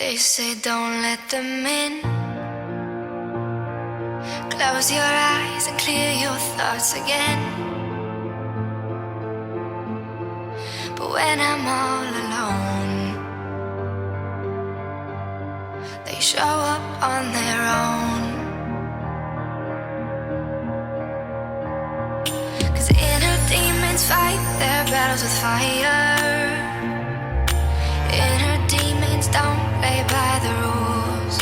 They say don't let them in. Close your eyes and clear your thoughts again. But when I'm all alone, they show up on their own. 'Cause inner demons fight their battles with fire. Inner demons don't play by the rules.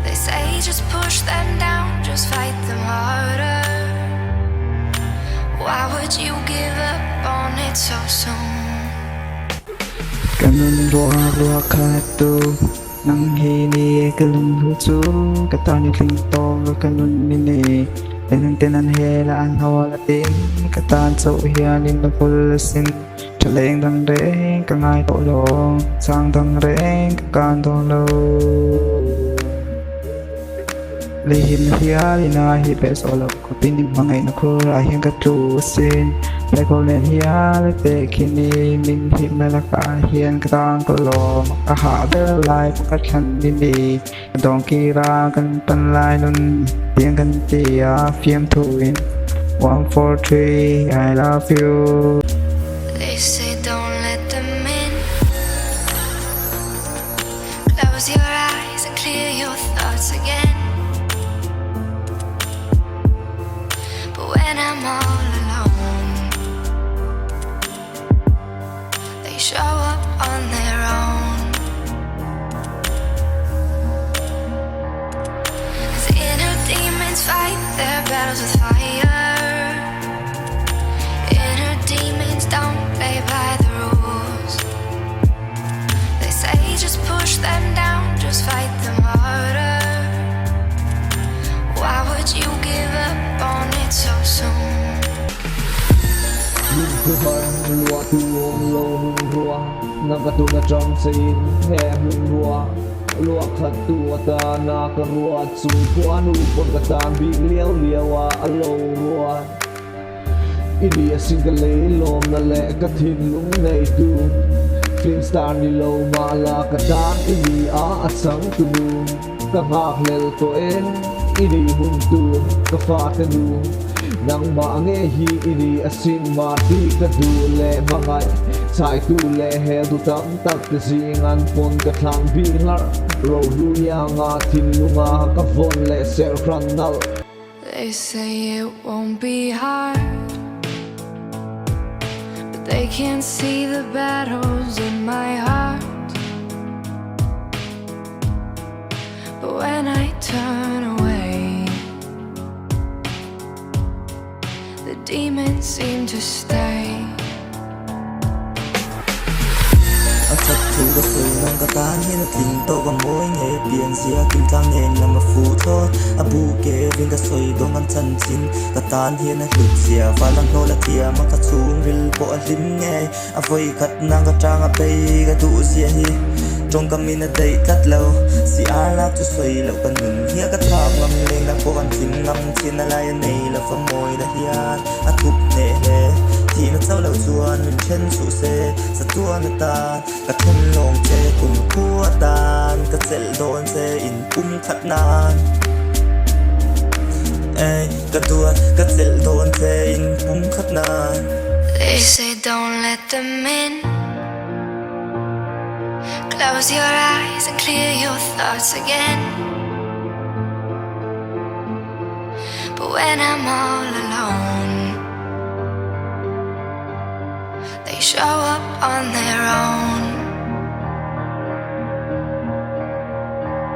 They say just push them down, just fight them harder. Why would you give up on it so soon? Ganun ruwa kato nang hini kalun hutu katani klinto kanun mini Tenang tenan hela an hawalatin katan so hianin na pulasin Chaleng dang reng kangai to long sang dang reng kakan tong lo Lihin hiali na hi pesolok ko pinig mangay na kura hiyang katusin Lekolen hiali te kini min hi malaka hiyan katang ko lo Makahabel lai pagkatlan nini Dong kira kan panlay nun Hiyang kan tiya fiem tuin 1, 4, 3 I love you They say don't let them in. Close your eyes and clear your thoughts again. But when I'm all alone, they show up on their own. 'Cause inner demons fight their battles with fire. Inner demons don't play by the rules. They say just push them down, just fight them harder. Why would you give up on it so soon? Nhìn cứ hờn lùa tu ôm lô hung rùa Nang katuna trong sin he hung rùa Lùa khát tua ta na ka rùa Su qua nu pon ka tan big liao liao a alo rùa Idia single lom na le ka thin lung nei tu Clean star ni lo ma la ka tan Ini a asang tu nu Ka ngak lel to en Ini hung tu ka fa ka nu Nang maange hi ini asin mati ka du le mangay Sai tu le he tu tam tak ka zingan pon ka thang bingar Ro du ya nga tin lunga ka von le ser kranal They say it won't be hard, but they can't see the battles in my heart. But when I turn away, the demons seem to stay. Thật thù có sự nông cả ta như là tình tôi có mỗi ngày biển xia kim trang nên là mà phụ thôi à bu kê viên cả soi đông ăn chân chín cả ta hiện là lụt xia và lăng nô là tia mà cả xuống ril bộ lim nghe à voi cắt nàng cả trang à bay cả tụ xia hi trong cam min đầy cắt lâu xì á la tu soi lâu cần ngừng hia cả thang ngâm lên đang cố ăn chín ngâm chín là lai này là phong môi đã hian à thục nề nề thì nó sau lâu chuan mình chân sụ xe sa tua nó ta cả thân lòng chê cùng cua tan cả sel đồn xe in khát nan ê cả tua cả sel đồn xe in khát nan They say don't let them in. Close your eyes and clear your thoughts again. But when I'm all alone, they show up on their